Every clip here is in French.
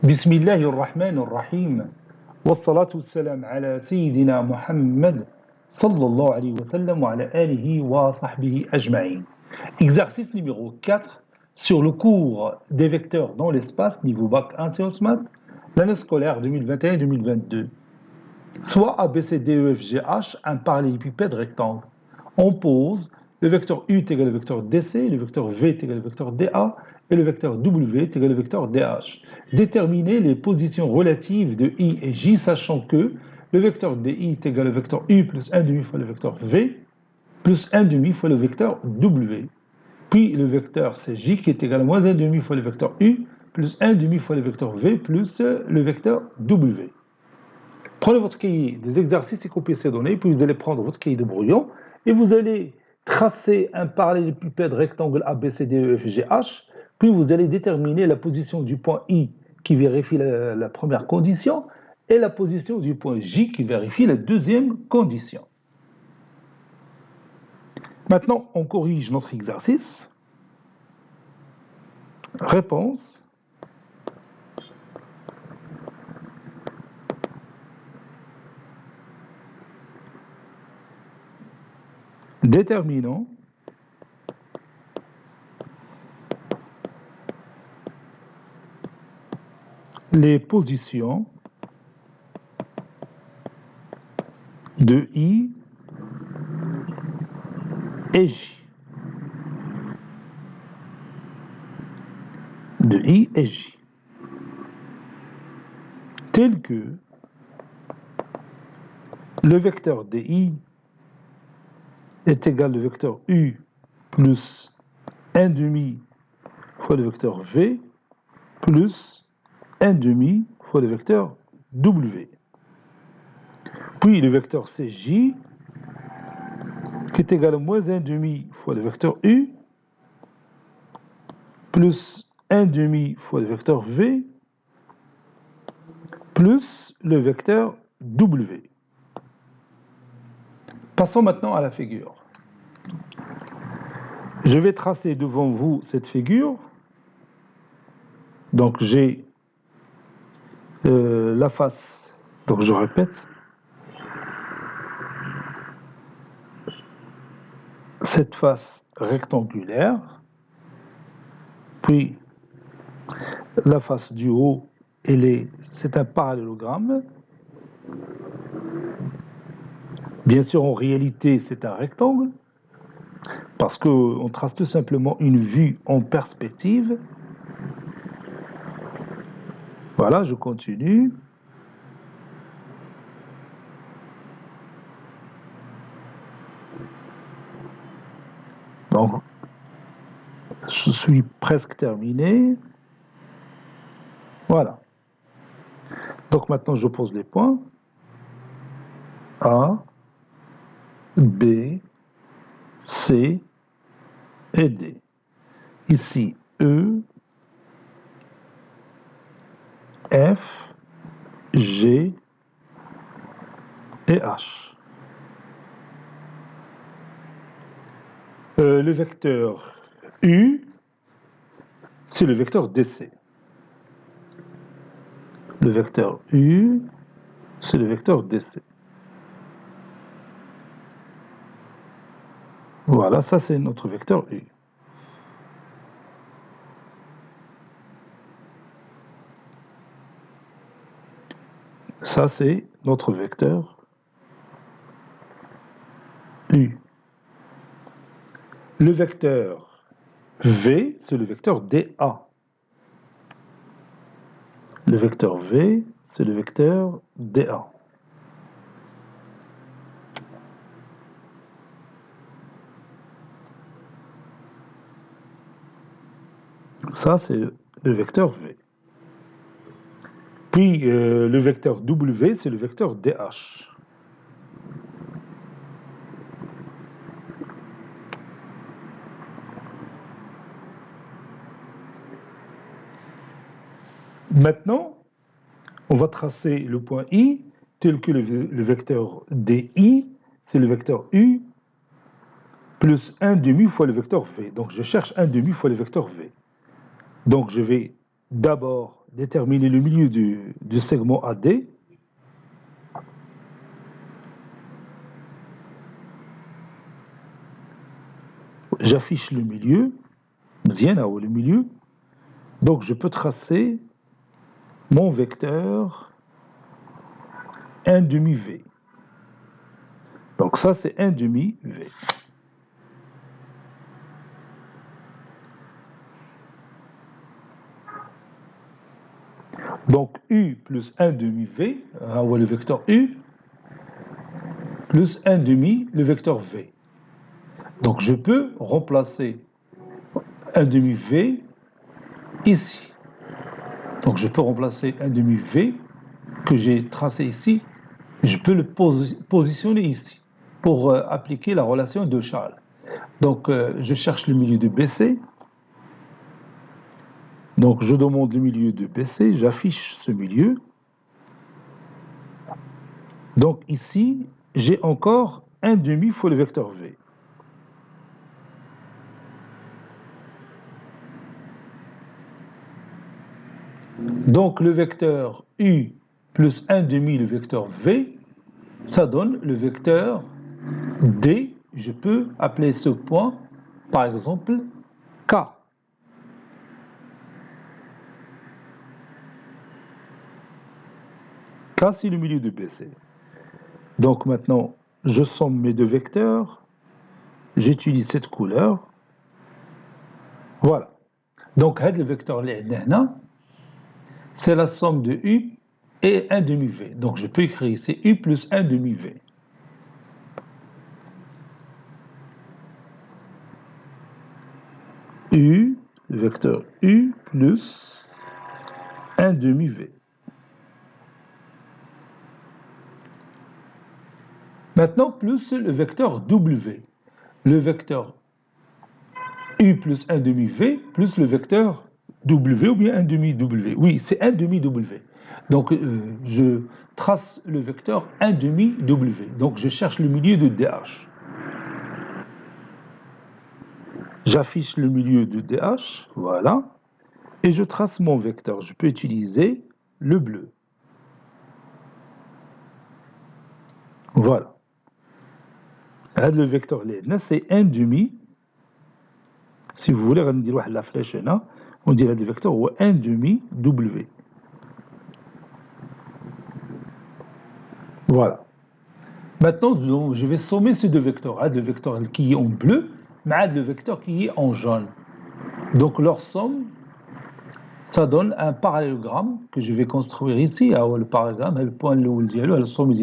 بسم الله الرحمن الرحيم والصلاة والسلام على سيدنا محمد صلى الله عليه وسلم وعلى آله وصحبه أجمعين. Exercice numéro 4 sur le cours des vecteurs dans l'espace niveau bac 1 sciences maths, l'année scolaire 2021-2022. Soit ABCDEFGH, un parallélépipède rectangle. On pose le vecteur U est égal au vecteur DC, le vecteur V est égal au vecteur DA et le vecteur W est égal au vecteur DH. Déterminer les positions relatives de I et J, sachant que le vecteur DI est égal au vecteur U plus 1 demi fois le vecteur V plus 1 demi fois le vecteur W. Puis le vecteur CJ qui est égal à moins 1 demi fois le vecteur U plus 1 demi fois le vecteur V plus le vecteur W. Prenez votre cahier des exercices et copiez ces données, puis vous allez prendre votre cahier de brouillon et vous allez tracer un parallélépipède rectangle ABCDEFGH, puis vous allez déterminer la position du point I qui vérifie la première condition et la position du point J qui vérifie la deuxième condition. Maintenant, on corrige notre exercice. Réponse. Déterminons les positions de I et J. De I et J. Tel que le vecteur DI est égal au vecteur U plus 1 demi fois le vecteur V plus 1 demi fois le vecteur W. Puis le vecteur CJ qui est égal à moins 1 demi fois le vecteur U plus 1 demi fois le vecteur V plus le vecteur W. Passons maintenant à la figure. Je vais tracer devant vous cette figure. Donc j'ai la face, donc je répète, cette face rectangulaire, puis la face du haut, c'est un parallélogramme. Bien sûr, en réalité, c'est un rectangle, parce qu'on trace tout simplement une vue en perspective. Voilà, je continue. Donc, je suis presque terminé. Voilà. Donc maintenant, je pose les points. A, B, C et D. Ici, E, F, G et H. Le vecteur U, c'est le vecteur DC. Le vecteur U, c'est le vecteur DC. Voilà, ça c'est notre vecteur U. Ça c'est notre vecteur U. Le vecteur V, c'est le vecteur DA. Le vecteur V, c'est le vecteur DA. Ça, c'est le vecteur V. Puis, le vecteur W, c'est le vecteur DH. Maintenant, on va tracer le point I, tel que le vecteur DI, c'est le vecteur U, plus 1 demi fois le vecteur V. Donc, je cherche 1 demi fois le vecteur V. Donc, je vais d'abord déterminer le milieu du segment AD. J'affiche le milieu, bien le milieu. Donc je peux tracer mon vecteur 1 demi V. Donc ça c'est 1 demi V. Donc U plus 1 demi V, le vecteur U, plus 1 demi le vecteur V. Donc je peux remplacer 1 demi V ici. Donc je peux remplacer 1 demi V que j'ai tracé ici, je peux le positionner ici pour appliquer la relation de Charles. Donc je cherche le milieu de BC. Donc je demande le milieu de BC, j'affiche ce milieu. Donc ici, j'ai encore 1 demi fois le vecteur V. Donc le vecteur U plus 1 demi le vecteur V, ça donne le vecteur D. Je peux appeler ce point, par exemple, K. K, c'est le milieu de BC. Donc maintenant, je somme mes deux vecteurs. J'utilise cette couleur. Voilà. Donc, le vecteur c'est la somme de U et 1 demi V. Donc, je peux écrire ici U plus 1 demi V. U, le vecteur U plus 1 demi V. Maintenant, plus le vecteur W. Le vecteur U plus 1 demi V plus le vecteur W ou bien 1 demi W. Oui, c'est 1 demi W. Donc, je trace le vecteur 1 demi W. Donc, je cherche le milieu de DH. J'affiche le milieu de DH, voilà. Et je trace mon vecteur. Je peux utiliser le bleu. Voilà. Le vecteur, c'est 1 demi. Si vous voulez, on va dire la flèche là. On dirait le vecteur 1 demi W. Voilà. Maintenant, je vais sommer ces deux vecteurs. Le vecteur qui est en bleu, mais le vecteur qui est en jaune. Donc leur somme, ça donne un parallélogramme que je vais construire ici. Le parallélogramme, le point la somme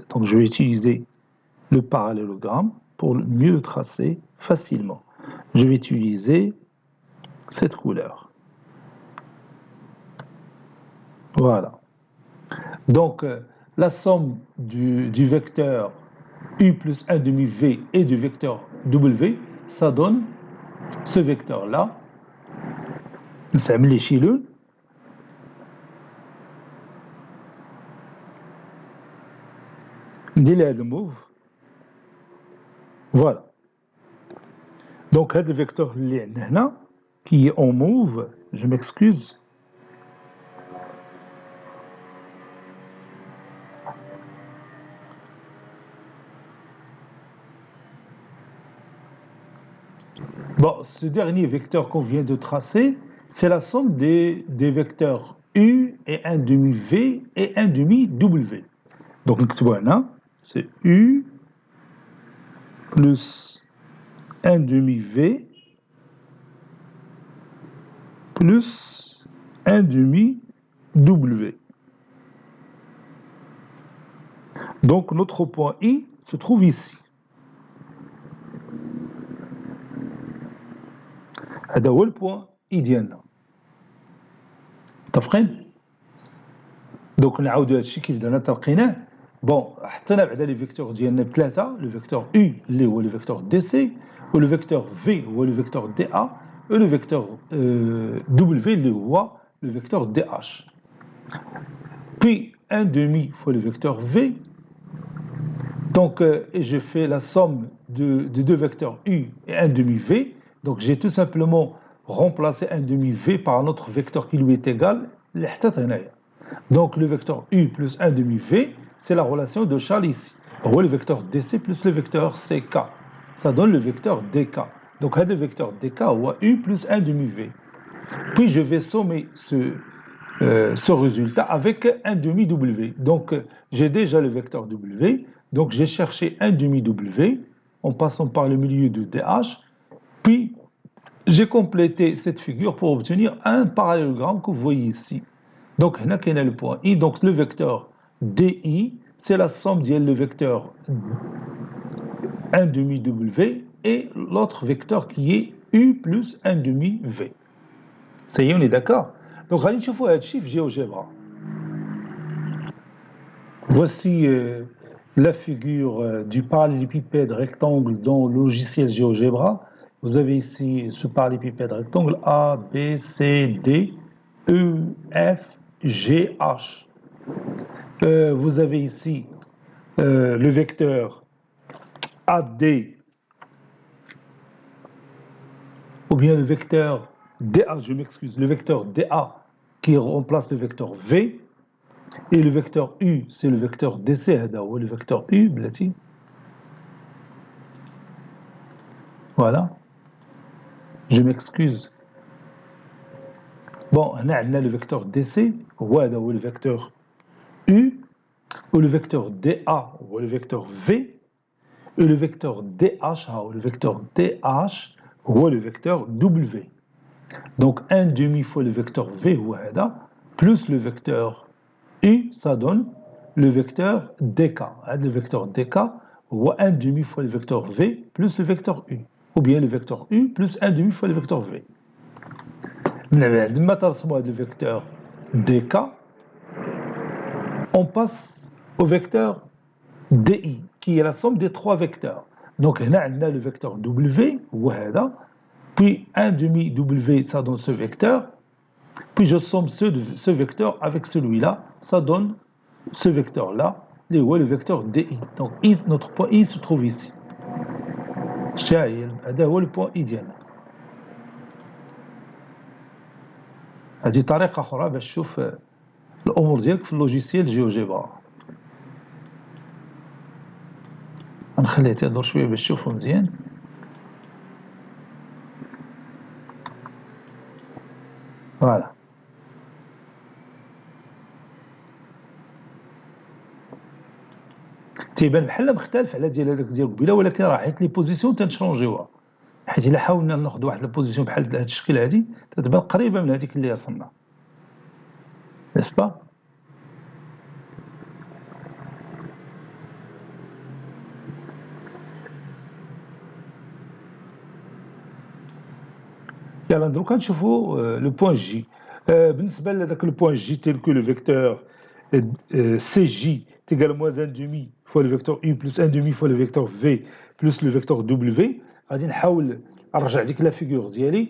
donc je vais utiliser le parallélogramme pour mieux le tracer facilement. Je vais utiliser cette couleur. Voilà. Donc, la somme du vecteur U plus 1 demi V et du vecteur W, ça donne ce vecteur-là. Ça me l'échille. Délai de move. Voilà. Donc, le vecteur qui est en move, je m'excuse. Bon, ce dernier vecteur qu'on vient de tracer, c'est la somme des vecteurs U et 1 demi V et 1 demi W. Donc, c'est U plus 1 demi V plus 1 demi W. Donc, notre point I se trouve ici. هذا هو البوان اي ديالنا متفقين دونك نعاودوا هادشي كيف درنا تلقيناه بون حطينا بعدا لي فيكتور ديالنا بثلاثه لو فيكتور U اللي هو لو فيكتور دي سي ولو فيكتور في هو لو فيكتور دي ا ولو فيكتور W اللي هو لو فيكتور دي اش puis 1 demi fois le vecteur V. Donc, et je fais la somme de deux vecteurs U et 1 demi V. Donc, j'ai tout simplement remplacer un demi-v par un autre vecteur qui lui est égal. Donc le vecteur u plus 1 demi-v, c'est la relation de Charles ici. Le vecteur dc plus le vecteur ck. Ça donne le vecteur dk. Donc le vecteur dk ou u plus 1 demi-v. Puis je vais sommer ce résultat avec un demi-w. Donc j'ai déjà le vecteur w. Donc j'ai cherché un demi-w en passant par le milieu de dh. Puis j'ai complété cette figure pour obtenir un parallélogramme que vous voyez ici. Donc, il y a le point I. Donc, le vecteur DI, c'est la somme de le vecteur 1 demi W et l'autre vecteur qui est U plus 1 demi V. Ça y est, on est d'accord? Donc, allez voir le chiffre GeoGebra. Voici la figure du parallélépipède rectangle dans le logiciel GeoGebra. Vous avez ici ce parallélépipède rectangle A, B, C, D, E, F, G, H. Vous avez ici le vecteur AD ou bien le vecteur DA, je m'excuse, le vecteur DA qui remplace le vecteur V et le vecteur U, c'est le vecteur DC, ou le vecteur U, بلاتي. Voilà. Je m'excuse. Bon, on a le vecteur DC, ou le vecteur U, ou le vecteur DA, ou le vecteur V, et le vecteur DH, ou le vecteur DH, ou le vecteur W. Donc 1 demi fois le vecteur V, plus le vecteur U, ça donne le vecteur DK. Le vecteur DK, ou 1 demi fois le vecteur V, plus le vecteur U. Ou bien le vecteur U, plus 1 demi fois le vecteur V. Maintenant, le vecteur DK, on passe au vecteur DI, qui est la somme des trois vecteurs. Donc, on a le vecteur W, puis 1 demi W, ça donne ce vecteur, puis je somme ce vecteur avec celui-là, ça donne ce vecteur-là, le vecteur DI. Donc, notre point I se trouve ici. C'est le point I ديالنا. هذه طريقة أخرى باش تشوف الأمور ديالك في اللوجيسيال جيوجيبرا. غنخليه تيهضر شوية باش تشوفو مزيان. فوالا. تيبان بحال مختلف على ديال هذاك ديال قبيله، ولكن راه حيت لي بوزيسيون تنشونجيوها. حيت إلا حاولنا ناخذ واحد البوزيسيون بحال بهذا الشكل هادي تتبان قريبة من هذيك اللي رسمنا. نسبا؟ يلا دروكا نشوفوا لو بوان جي. بالنسبة لهذاك لو بوان جي تيل كو لو فيكتور سي جي تيغال موان ان دومي فوا لو فيكتور يو بلس ان دومي فوا لو فيكتور في بلس لو فيكتور دبليو. غادي نحاول نرجع ديك لا فيغور ديالي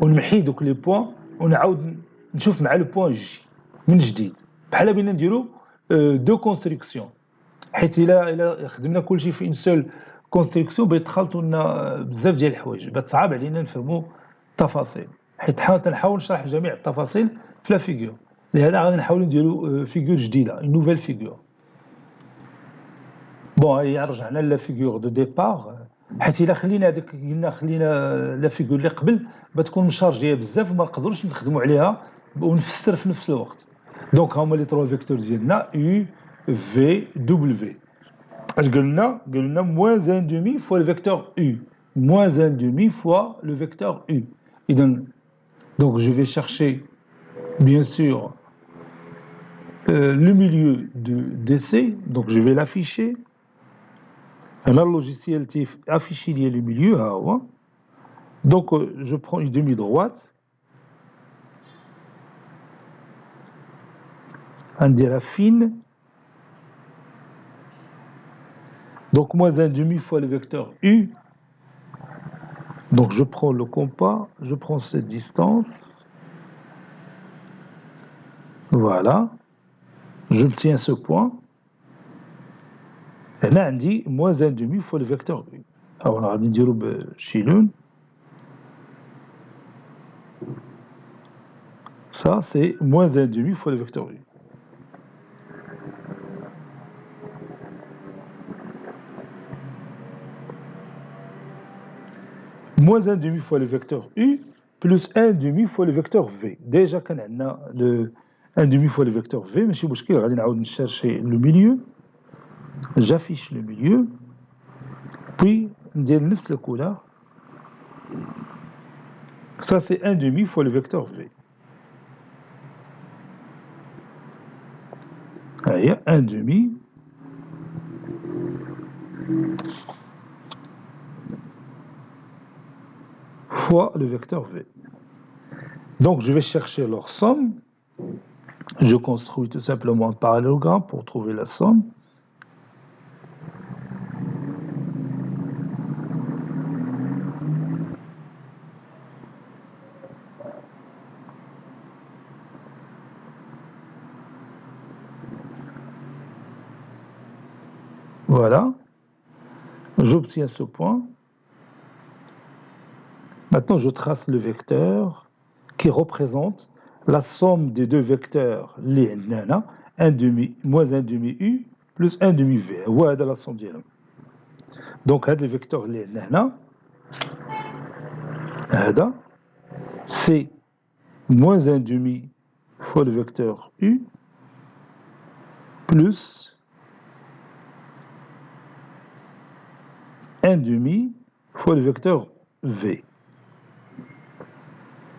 ونمحي دوك لي بوان ونعاود نشوف مع لو بوان جي من جديد، بحال بينا نديرو دو كونستركسيون، حيت الا خدمنا كلشي في اون سول كونستركسيون بيتخلطوا لنا بزاف ديال الحوايج، بتصعب علينا نفهموا التفاصيل، حيت تنحاول نشرح جميع التفاصيل في لا فيغور. لهذا غادي نحاولوا نديرو فيغور جديده، اون نوفيل فيغور. بون هي رجعنا لا فيغور دو ديبار، حيت الا خلينا هذيك قلنا خلينا لا فيغور اللي قبل بتكون مشارجيه بزاف وما نقدروش نخدموا عليها ونفسر في نفس الوقت. دونك هما لي تروا فيكتور ديالنا يو في دبليو. اش قلنا موان ان دومي فوا لو فيكتور يو، موان ان دومي فوا لو فيكتور يو. اذا donc je vais chercher bien sûr le milieu de DC, donc je vais l'afficher. Là, le logiciel affiche le milieu. Donc je prends une demi-droite, نديرها fine. Donc moins un demi fois le vecteur U. Donc je prends le compas, je prends cette distance. Voilà. J'obtiens ce point. Et là, on dit moins un demi fois le vecteur U. Alors on va dire Shilun. Ça, c'est moins 1 demi fois le vecteur U. Moins 1 demi fois le vecteur U plus 1 demi fois le vecteur V. Déjà, quand on a le 1 demi fois le vecteur V, ماشي مشكل, غادي نعاود نشيرشي le milieu. J'affiche le milieu, puis ندير نفس la couleur. Ça, c'est 1 demi fois le vecteur V. Allez, 1 demi fois le vecteur V. Donc, je vais chercher leur somme. Je construis tout simplement un parallélogramme pour trouver la somme. Voilà. J'obtiens ce point. Maintenant, je trace le vecteur qui représente la somme des deux vecteurs, les nana, 1 demi, moins 1 demi U, plus 1 demi V. Voilà la somme ديالهم. Donc, هذا الفيكتور اللي عندنا هنا, هذا, c'est moins 1 demi fois le vecteur U, plus 1 demi fois le vecteur V.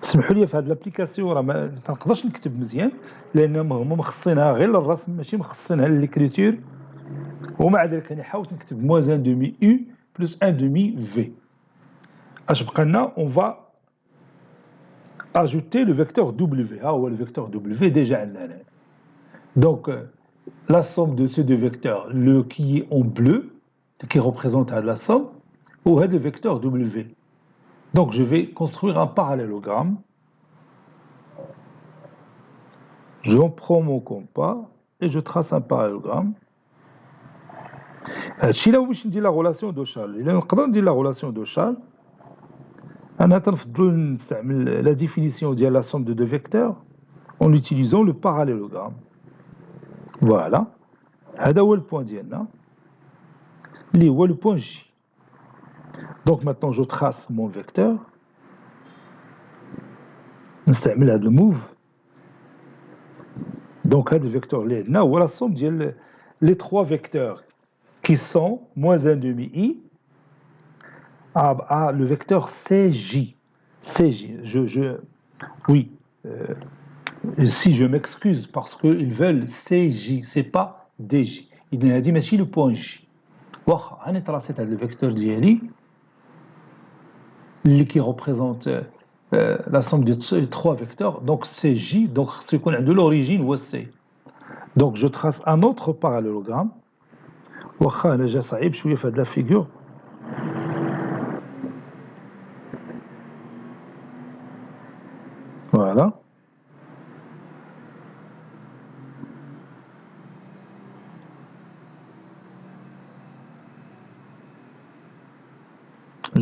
سمحوا لي في هذه الابليكاسيون راه ما تنقدرش نكتب مزيان لان هما مخصينها غير للرسم ماشي مخصينها للكريتور ومع ذلك انا حاولت نكتب moins 1 demi U plus 1 demi V. اش بقى لنا on va ajouter le vecteur W. ها هو le vecteur W déjà عندنا هنا. Donc la somme de ces deux vecteurs, le qui est en bleu qui représente la somme ou le vecteur W. Donc je vais construire un parallélogramme. Je prends mon compas et je trace un parallélogramme. هادشي لا باش ندير لا غولاسيون دو شارل. الا نقدر ندير لا غولاسيون دو شارل انا تنفضل نستعمل لا ديفينيسيون ديال لا سوم دو دو فيكتور en utilisant le parallélogramme. Voilà. هذا هو البوان ديالنا اللي هو le point J. Donc maintenant je trace mon vecteur. نستعمل هذا الموف. Donc هذا الفيكتور اللي عندنا هو la somme ديال les trois vecteurs qui sont moins 1 demi I à le vecteur CJ. CJ. Oui. Si je m'excuse parce qu'ils veulent CJ, c'est pas DJ. Il a dit mais si le point J. واخا انا تراسيت هذا الفيكتور ديالي اللي qui représente la somme de trois vecteurs. Donc CJ, donc ce qu'on a de l'origine ou C. Donc je trace un autre parallélogramme. واخا انا جا صعيب شويه في هذه لا فيغور. Voilà.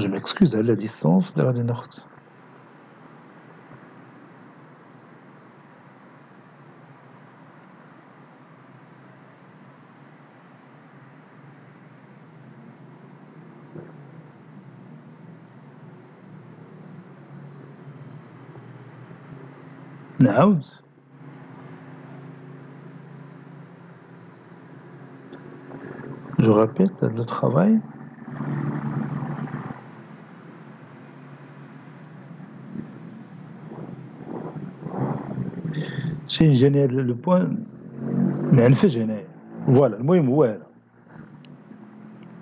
Je m'excuse à la distance de la note. نعاود. Je répète le travail. شي نجاني هذا لو بوان نعنفج هنايا. فوالا المهم هو هذا.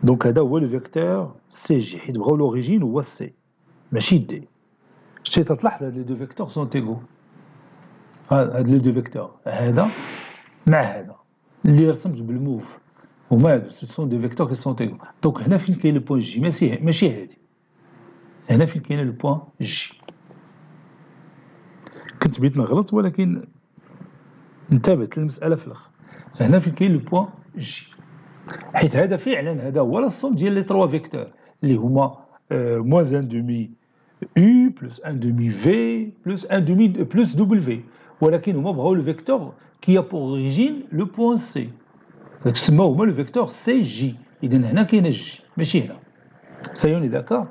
دونك هذا هو لو فيكتور سي جي حيت بغاو لوريجين هو سي ماشي دي. شتي تلاحظ هاد لي دو فيكتور سون ايغو. هاد لي دو فيكتور هذا مع هذا اللي رسمت بالموف هما هادو سون دو فيكتور كي سون ايغو. دونك هنا فين كاين لو بوان جي ماشي هادي. هنا فين كاين لو بوان جي. كنت بغيت نغلط ولكن انتبهت للمسألة في الآخر. هنا فين كاين لو بوان جي حيت هذا فعلا هذا هو لا سوم ديال لي تروا فيكتور اللي هما moins 1 demi U plus 1 demi V plus 1 demi plus W. ولكن هما بغاو le vecteur qui a pour origine le point C. Donc سماو هما le vecteur CJ. إذا هنا كاينه J ماشي هنا. Ça y est, on est d'accord?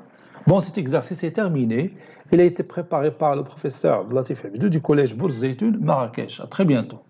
Bon, cet exercice est terminé. Il a été préparé par le professeur Latif Habidou du collège Bourz Zaytoun, Marrakech. À très bientôt.